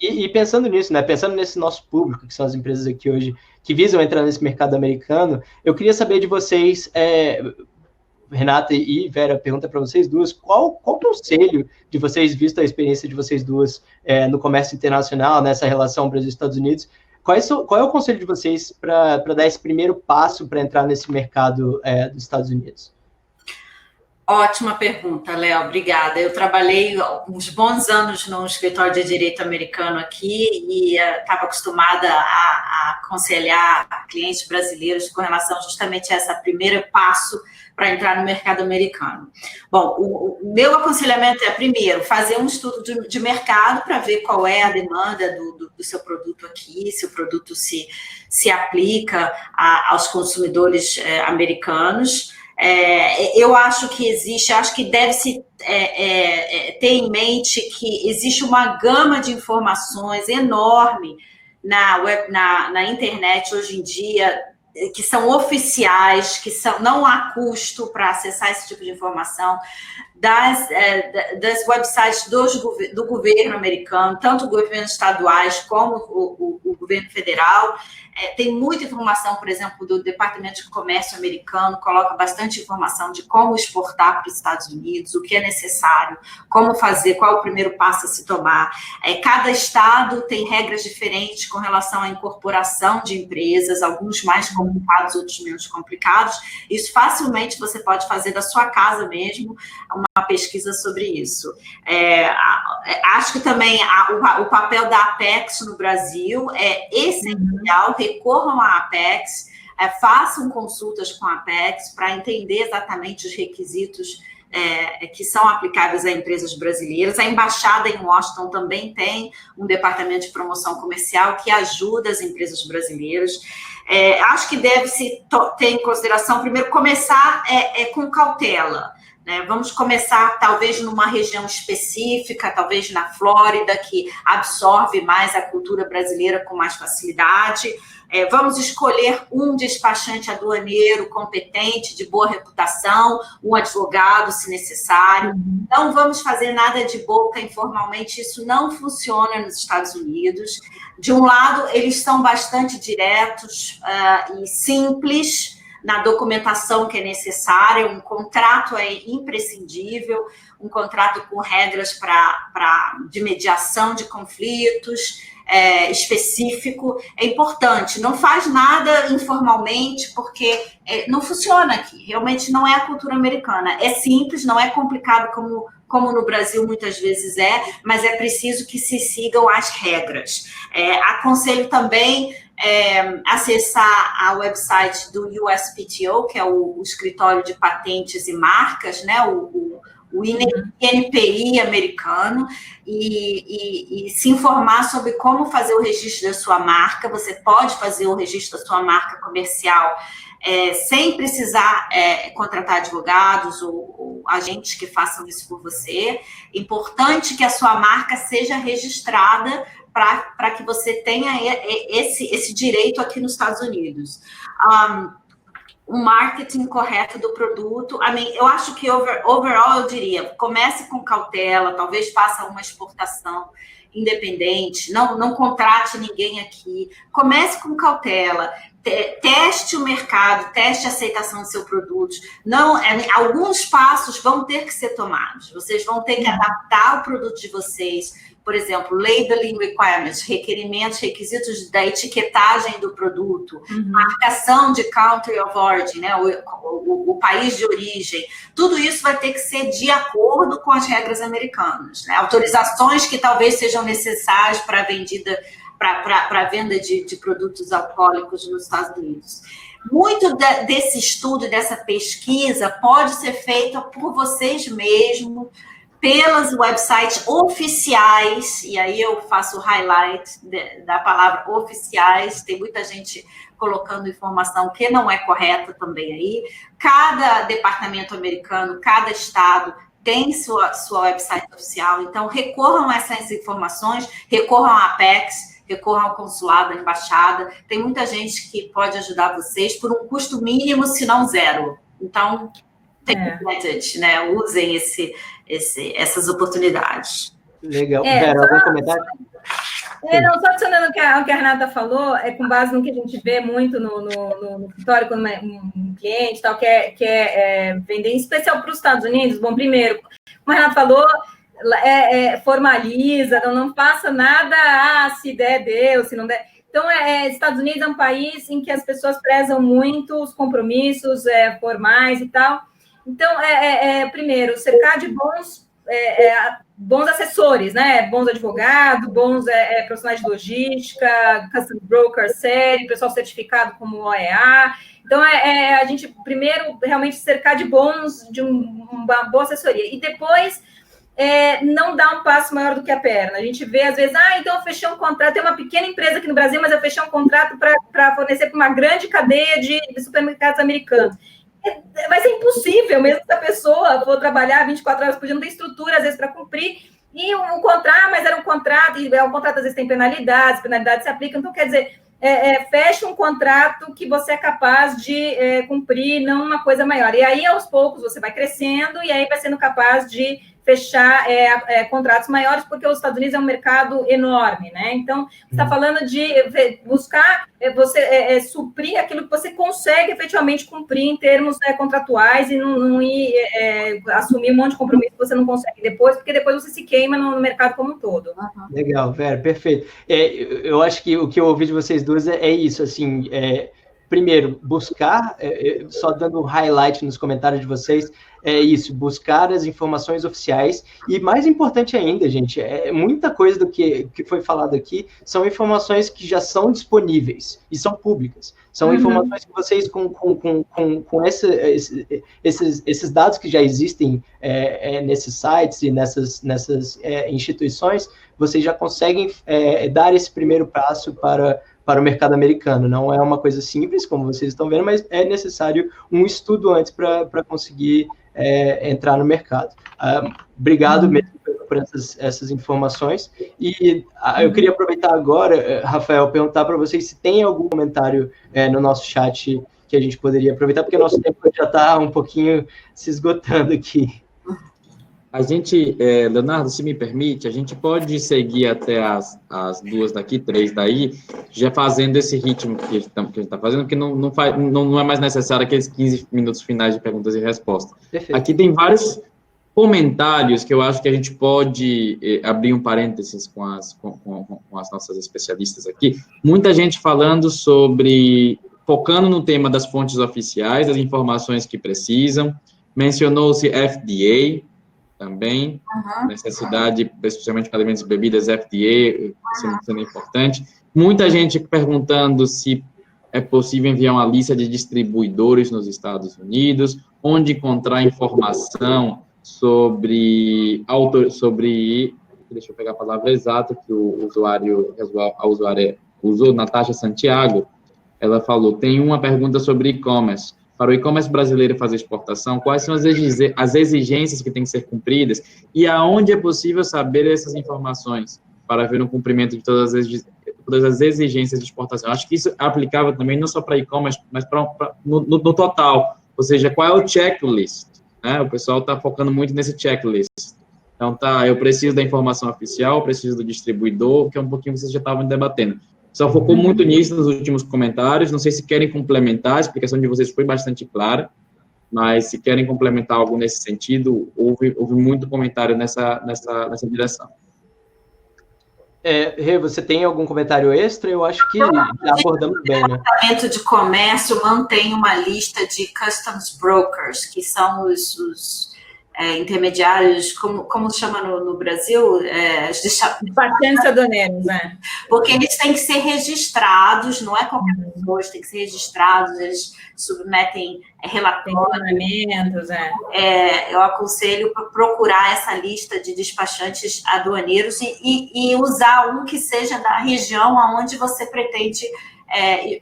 E pensando nisso, né, pensando nesse nosso público, que são as empresas aqui hoje, que visam entrar nesse mercado americano, eu queria saber de vocês, Renata e Vera, pergunta para vocês duas, qual conselho de vocês, visto a experiência de vocês duas no comércio internacional, nessa relação Brasil e Estados Unidos, qual é o conselho de vocês para dar esse primeiro passo para entrar nesse mercado dos Estados Unidos? Ótima pergunta, Léo, obrigada. Eu trabalhei uns bons anos no escritório de direito americano aqui e estava acostumada a aconselhar clientes brasileiros com relação justamente a esse primeiro passo para entrar no mercado americano. Bom, o meu aconselhamento é, primeiro, fazer um estudo de mercado para ver qual é a demanda do seu produto aqui, se o produto se aplica aos consumidores americanos. Eu acho que deve-se ter em mente que existe uma gama de informações enorme na internet hoje em dia, que são oficiais, não há custo para acessar esse tipo de informação, das websites do governo americano, tanto governos estaduais como o governo federal. Tem muita informação, por exemplo, do Departamento de Comércio americano, coloca bastante informação de como exportar para os Estados Unidos, o que é necessário, como fazer, qual é o primeiro passo a se tomar. Cada estado tem regras diferentes com relação à incorporação de empresas, alguns mais complicados, outros menos complicados. Isso facilmente você pode fazer da sua casa mesmo, pesquisa sobre isso. Acho que também o papel da Apex no Brasil é essencial, recorram à Apex, façam consultas com a Apex para entender exatamente os requisitos que são aplicáveis a empresas brasileiras. A Embaixada em Washington também tem um departamento de promoção comercial que ajuda as empresas brasileiras. Acho que deve-se ter em consideração, primeiro, começar com cautela, né? Vamos começar, talvez, numa região específica, talvez na Flórida, que absorve mais a cultura brasileira com mais facilidade. Vamos escolher um despachante aduaneiro competente, de boa reputação, um advogado, se necessário. Não vamos fazer nada de boca informalmente, isso não funciona nos Estados Unidos. De um lado, eles são bastante diretos e simples na documentação que é necessária, um contrato é imprescindível, um contrato com regras de mediação de conflitos, específico, é importante. Não faz nada informalmente, porque não funciona aqui. Realmente não é a cultura americana. É simples, não é complicado como no Brasil muitas vezes mas é preciso que se sigam as regras. Aconselho também acessar a website do USPTO, que é o escritório de patentes e marcas, né, o INPI americano, e se informar sobre como fazer o registro da sua marca. Você pode fazer o registro da sua marca comercial sem precisar contratar advogados ou agentes que façam isso por você. Importante que a sua marca seja registrada para que você tenha esse direito aqui nos Estados Unidos. O marketing correto do produto. Eu acho que, overall, eu diria, comece com cautela, talvez faça uma exportação independente, não contrate ninguém aqui, comece com cautela, teste o mercado, teste a aceitação do seu produto. Alguns passos vão ter que ser tomados, vocês vão ter que adaptar o produto de vocês. Por exemplo, labeling requirements, requisitos da etiquetagem do produto, marcação de country of origin, né, o país de origem. Tudo isso vai ter que ser de acordo com as regras americanas, né? Autorizações que talvez sejam necessárias para a venda de produtos alcoólicos nos Estados Unidos. Muito desse estudo, dessa pesquisa, pode ser feita por vocês mesmos, pelas websites oficiais, e aí eu faço o highlight da palavra oficiais. Tem muita gente colocando informação que não é correta também aí. Cada departamento americano, cada estado tem sua website oficial, então recorram a essas informações, recorram à Apex, recorram ao consulado, à embaixada. Tem muita gente que pode ajudar vocês por um custo mínimo, se não zero. Então, né? Usem essas oportunidades. Legal. Vera, algum comentário? Só adicionando o que a Renata falou, com base no que a gente vê muito no escritório, quando um cliente tal, quer vender, em especial para os Estados Unidos. Bom, primeiro, como a Renata falou, formaliza, não faça nada, se der, deu, se não der. Então, Estados Unidos é um país em que as pessoas prezam muito os compromissos formais e tal. Então, primeiro, cercar de bons assessores, né? Bons advogados, bons profissionais de logística, custom broker sério, pessoal certificado como OEA. Então, a gente, primeiro, realmente cercar de uma boa assessoria. E depois, não dar um passo maior do que a perna. A gente vê, às vezes, então eu fechei um contrato, tem uma pequena empresa aqui no Brasil, mas eu fechei um contrato para fornecer para uma grande cadeia de supermercados americanos. Vai ser impossível, mesmo se a pessoa for trabalhar 24 horas por dia, não tem estrutura, às vezes, para cumprir. E um contrato, mas era um contrato, e um contrato, às vezes, tem penalidades se aplicam. Então, quer dizer, feche um contrato que você é capaz de cumprir, não uma coisa maior. E aí, aos poucos, você vai crescendo e aí vai sendo capaz de fechar contratos maiores, porque os Estados Unidos é um mercado enorme, né? Então, você está falando de buscar suprir aquilo que você consegue efetivamente cumprir em termos contratuais e não ir assumir um monte de compromisso que você não consegue depois, porque depois você se queima no mercado como um todo. Legal, Vera, perfeito. Eu acho que o que eu ouvi de vocês duas é isso, assim, primeiro, buscar, só dando um highlight nos comentários de vocês, é isso, buscar as informações oficiais, e mais importante ainda, gente, muita coisa do que foi falado aqui são informações que já são disponíveis e são públicas. São informações que vocês, com esses dados que já existem nesses sites e nessas instituições, vocês já conseguem dar esse primeiro passo para o mercado americano. Não é uma coisa simples, como vocês estão vendo, mas é necessário um estudo antes para conseguir entrar no mercado. Obrigado mesmo por essas informações. E eu queria aproveitar agora, Rafael, perguntar para vocês se tem algum comentário no nosso chat que a gente poderia aproveitar, porque o nosso tempo já está um pouquinho se esgotando aqui. A gente, Leonardo, se me permite, a gente pode seguir até as 2 daqui, 3 daí, já fazendo esse ritmo que a gente está fazendo, porque não é mais necessário aqueles 15 minutos finais de perguntas e respostas. Perfeito. Aqui tem vários comentários que eu acho que a gente pode abrir um parênteses com as nossas especialistas aqui. Muita gente falando focando no tema das fontes oficiais, das informações que precisam, mencionou-se FDA, também, necessidade, especialmente para alimentos e bebidas, FDA, sendo importante. Muita gente perguntando se é possível enviar uma lista de distribuidores nos Estados Unidos, onde encontrar informação sobre, deixa eu pegar a palavra exata que a usuária usou, Natasha Santiago, ela falou, tem uma pergunta sobre e-commerce. Para o e-commerce brasileiro fazer exportação, quais são as exigências que têm que ser cumpridas e aonde é possível saber essas informações para ver o cumprimento de todas as exigências de exportação. Acho que isso é aplicável também não só para e-commerce, mas no total. Ou seja, qual é o checklist? Né? O pessoal está focando muito nesse checklist. Então, eu preciso da informação oficial, preciso do distribuidor, que é um pouquinho que vocês já estavam debatendo. Só focou muito nisso nos últimos comentários. Não sei se querem complementar, a explicação de vocês foi bastante clara, mas se querem complementar algo nesse sentido, houve muito comentário nessa direção. Rê, você tem algum comentário extra? Eu acho que já abordamos bem, né? O Departamento de Comércio mantém uma lista de customs brokers, que são os intermediários, como se chama no Brasil? Patentes aduaneiros, né? Porque eles têm que ser registrados, não é qualquer pessoa, eles têm que ser registrados, eles submetem relatórios. Eu aconselho para procurar essa lista de despachantes aduaneiros e usar um que seja da região aonde você pretende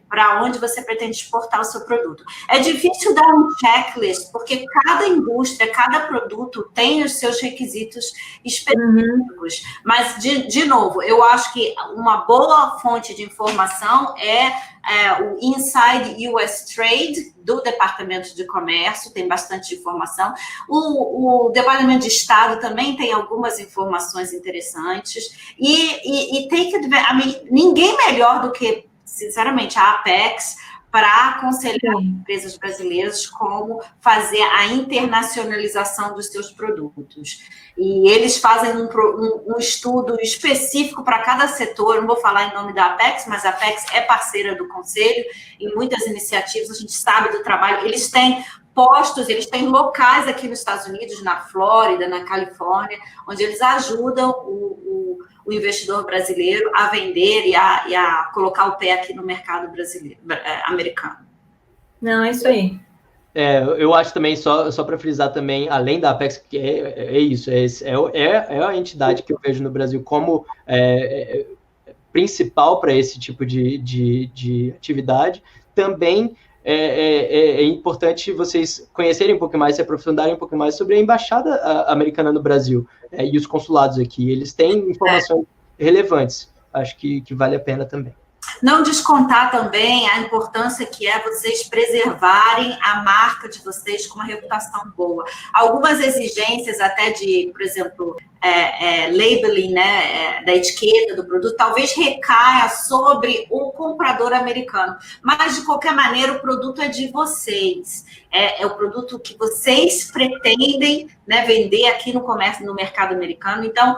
para onde você pretende exportar o seu produto. É difícil dar um checklist, porque cada indústria, cada produto tem os seus requisitos específicos. Mas, de novo, eu acho que uma boa fonte de informação é o Inside US Trade, do Departamento de Comércio, tem bastante informação. O Departamento de Estado também tem algumas informações interessantes. E tem que ver, ninguém melhor do que, sinceramente, a Apex para aconselhar empresas brasileiras como fazer a internacionalização dos seus produtos. E eles fazem um estudo específico para cada setor. Eu não vou falar em nome da Apex, mas a Apex é parceira do Conselho em muitas iniciativas, a gente sabe do trabalho. Eles têm postos, eles têm locais aqui nos Estados Unidos, na Flórida, na Califórnia, onde eles ajudam o investidor brasileiro a vender e a colocar o pé aqui no mercado brasileiro, americano. Não, é isso aí. Eu acho também, só para frisar também, além da Apex, que é a entidade que eu vejo no Brasil como principal para esse tipo de atividade, também é importante vocês conhecerem um pouco mais, se aprofundarem um pouco mais sobre a Embaixada Americana no Brasil e os consulados aqui. Eles têm informações relevantes. Acho que vale a pena também. Não descontar também a importância que é vocês preservarem a marca de vocês com uma reputação boa. Algumas exigências até de, por exemplo, labeling, né, da etiqueta do produto, talvez recaia sobre o comprador americano. Mas, de qualquer maneira, o produto é de vocês. É o produto que vocês pretendem, né, vender aqui no comércio, no mercado americano. Então,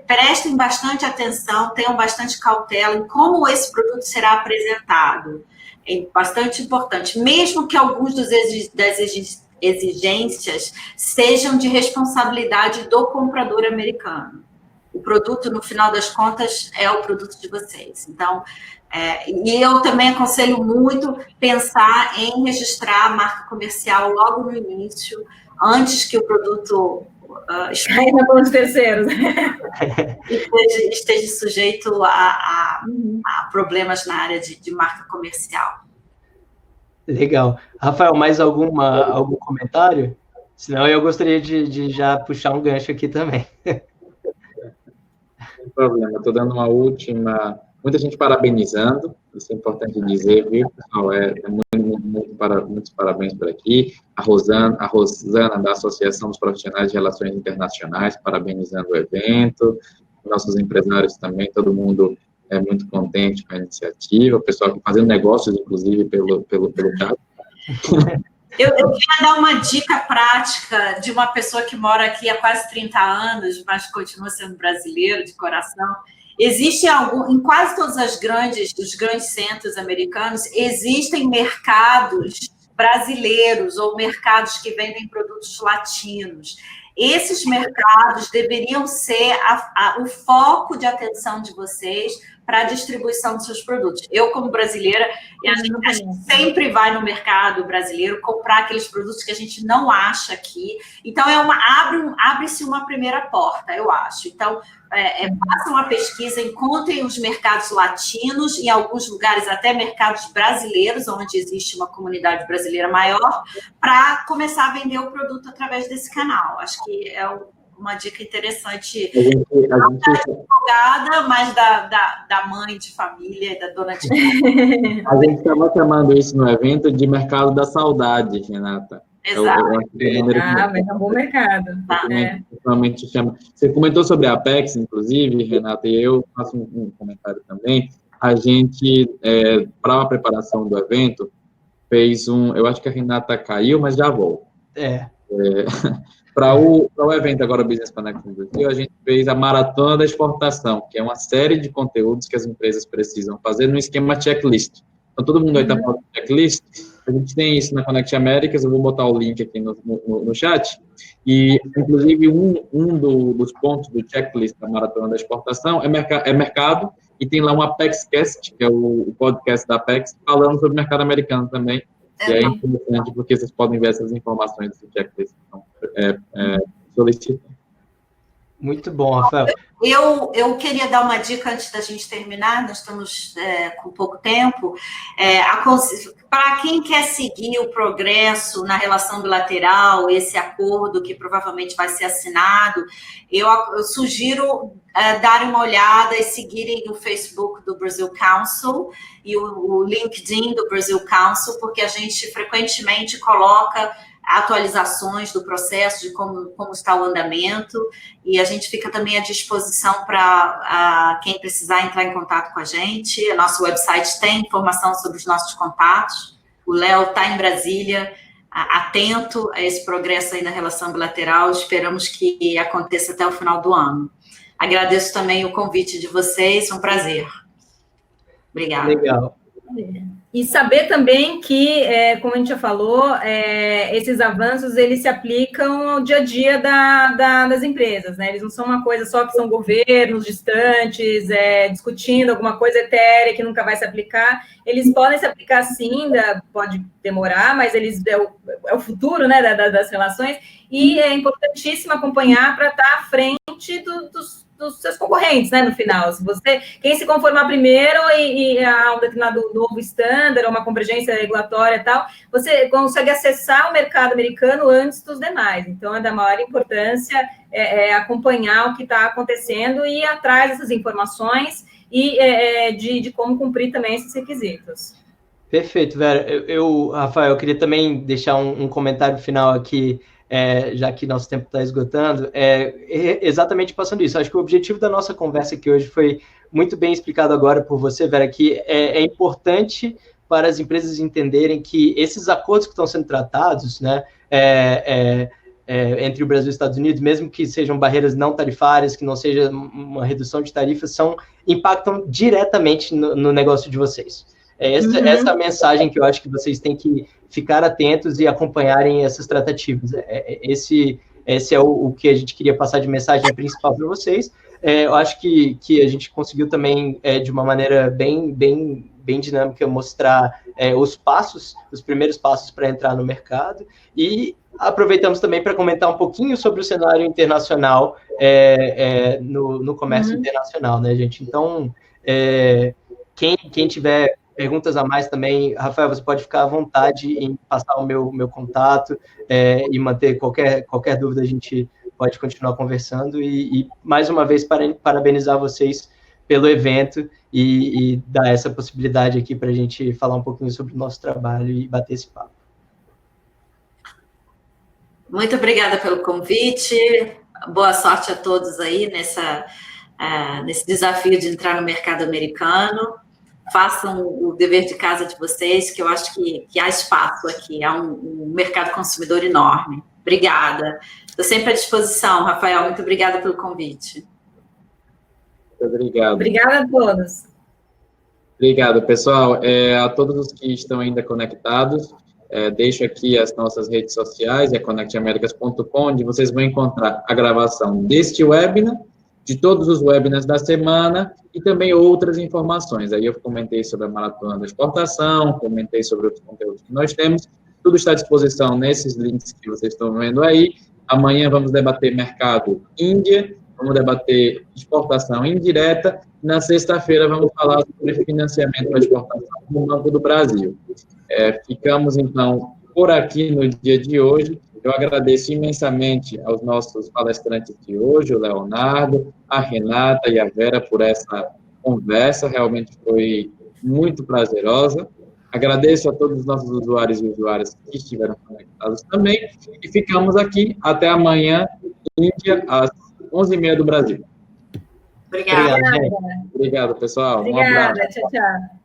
prestem bastante atenção, tenham bastante cautela em como esse produto será apresentado. É bastante importante. Mesmo que alguns das exigências sejam de responsabilidade do comprador americano. O produto, no final das contas, é o produto de vocês. Então, e eu também aconselho muito pensar em registrar a marca comercial logo no início, antes que o produto caia na mão de terceiros. esteja sujeito a problemas na área de marca comercial. Legal. Rafael, mais algum comentário? Senão eu gostaria de já puxar um gancho aqui também. Não tem problema, estou dando uma última... Muita gente parabenizando, isso é importante dizer, viu, pessoal? Muitos parabéns por aqui. A Rosana, da Associação dos Profissionais de Relações Internacionais, parabenizando o evento. Nossos empresários também, todo mundo é muito contente com a iniciativa. O pessoal que fazendo negócios, inclusive, pelo chat. Eu queria dar uma dica prática de uma pessoa que mora aqui há quase 30 anos, mas continua sendo brasileiro de coração. Existe em quase todos os grandes centros americanos, existem mercados brasileiros ou mercados que vendem produtos latinos. Esses mercados deveriam ser o foco de atenção de vocês para a distribuição dos seus produtos. Eu, como brasileira, a gente sempre vai no mercado brasileiro comprar aqueles produtos que a gente não acha aqui. Então, abre-se uma primeira porta, eu acho. Então, façam uma pesquisa, encontrem os mercados latinos, em alguns lugares até mercados brasileiros, onde existe uma comunidade brasileira maior, para começar a vender o produto através desse canal. Acho que é uma dica interessante, não da advogada, mas da mãe de família e da dona de casa. A gente estava chamando isso no evento de mercado da saudade, Renata. Exato. Mas é um bom mercado. Realmente chama. Você comentou sobre a Apex, inclusive, Renata, e eu faço um comentário também. A gente, para a preparação do evento, fez eu acho que a Renata caiu, mas já volta. Para o evento agora, Business Connection Brasil, a gente fez a Maratona da Exportação, que é uma série de conteúdos que as empresas precisam fazer no esquema checklist. Então, todo mundo aí está falando de checklist. A gente tem isso na Connect Américas, eu vou botar o link aqui no chat. E, inclusive, um dos pontos do checklist da Maratona da Exportação é mercado, e tem lá um ApexCast, que é o podcast da Apex, falando sobre o mercado americano também. E é interessante, porque vocês podem ver essas informações do checklist. Então, solicito. Muito bom, Rafael. Eu queria dar uma dica antes da gente terminar, nós estamos com pouco tempo. Para quem quer seguir o progresso na relação bilateral, esse acordo que provavelmente vai ser assinado, eu sugiro darem uma olhada e seguirem o Facebook do Brazil Council e o LinkedIn do Brazil Council, porque a gente frequentemente coloca atualizações do processo, de como está o andamento, e a gente fica também à disposição para quem precisar entrar em contato com a gente. O nosso website tem informação sobre os nossos contatos. O Léo está em Brasília, atento a esse progresso aí na relação bilateral. Esperamos que aconteça até o final do ano. Agradeço também o convite de vocês, um prazer. Obrigada. Legal. E saber também que, como a gente já falou, esses avanços, eles se aplicam ao dia a dia das empresas, né? Eles não são uma coisa só que são governos distantes, discutindo alguma coisa etérea que nunca vai se aplicar. Eles podem se aplicar sim, pode demorar, mas é o futuro, né, das relações, e é importantíssimo acompanhar para estar à frente dos seus concorrentes, né, no final. Quem se conformar primeiro e a um determinado novo estándar, uma convergência regulatória e tal, você consegue acessar o mercado americano antes dos demais. Então, é da maior importância acompanhar o que está acontecendo e ir atrás dessas informações e de como cumprir também esses requisitos. Perfeito, Vera. Rafael, eu queria também deixar um comentário final aqui, já que nosso tempo está esgotando, exatamente passando isso. Acho que o objetivo da nossa conversa aqui hoje foi muito bem explicado agora por você, Vera, que é importante para as empresas entenderem que esses acordos que estão sendo tratados, né, entre o Brasil e os Estados Unidos, mesmo que sejam barreiras não tarifárias, que não seja uma redução de tarifas, impactam diretamente no negócio de vocês. Essa mensagem que eu acho que vocês têm que ficar atentos e acompanharem essas tratativas. Esse é o que a gente queria passar de mensagem principal para vocês. Eu acho que a gente conseguiu também, de uma maneira bem dinâmica, mostrar os primeiros passos para entrar no mercado, e aproveitamos também para comentar um pouquinho sobre o cenário internacional no comércio internacional, né, gente? Então, quem tiver perguntas a mais também, Rafael, você pode ficar à vontade em passar o meu contato e manter qualquer dúvida, a gente pode continuar conversando, e mais uma vez parabenizar vocês pelo evento e dar essa possibilidade aqui para a gente falar um pouquinho sobre o nosso trabalho e bater esse papo. Muito obrigada pelo convite, boa sorte a todos aí nesse desafio de entrar no mercado americano. Façam o dever de casa de vocês, que eu acho que há espaço aqui, há um mercado consumidor enorme. Obrigada. Estou sempre à disposição, Rafael. Muito obrigada pelo convite. Obrigado. Obrigada a todos. Obrigado, pessoal. A todos os que estão ainda conectados, deixo aqui as nossas redes sociais, connectamericas.com, onde vocês vão encontrar a gravação deste webinar, de todos os webinars da semana e também outras informações. Aí eu comentei sobre a Maratona da Exportação, comentei sobre outros conteúdos que nós temos. Tudo está à disposição nesses links que vocês estão vendo aí. Amanhã vamos debater mercado Índia, vamos debater exportação indireta. Na sexta-feira vamos falar sobre financiamento para exportação no Banco do Brasil. Ficamos, então, por aqui no dia de hoje. Eu agradeço imensamente aos nossos palestrantes de hoje, o Leonardo, a Renata e a Vera, por essa conversa, realmente foi muito prazerosa. Agradeço a todos os nossos usuários e usuárias que estiveram conectados também, e ficamos aqui até amanhã, Índia, às 11h30 do Brasil. Obrigada. Obrigado, pessoal. Obrigada, Um abraço. tchau.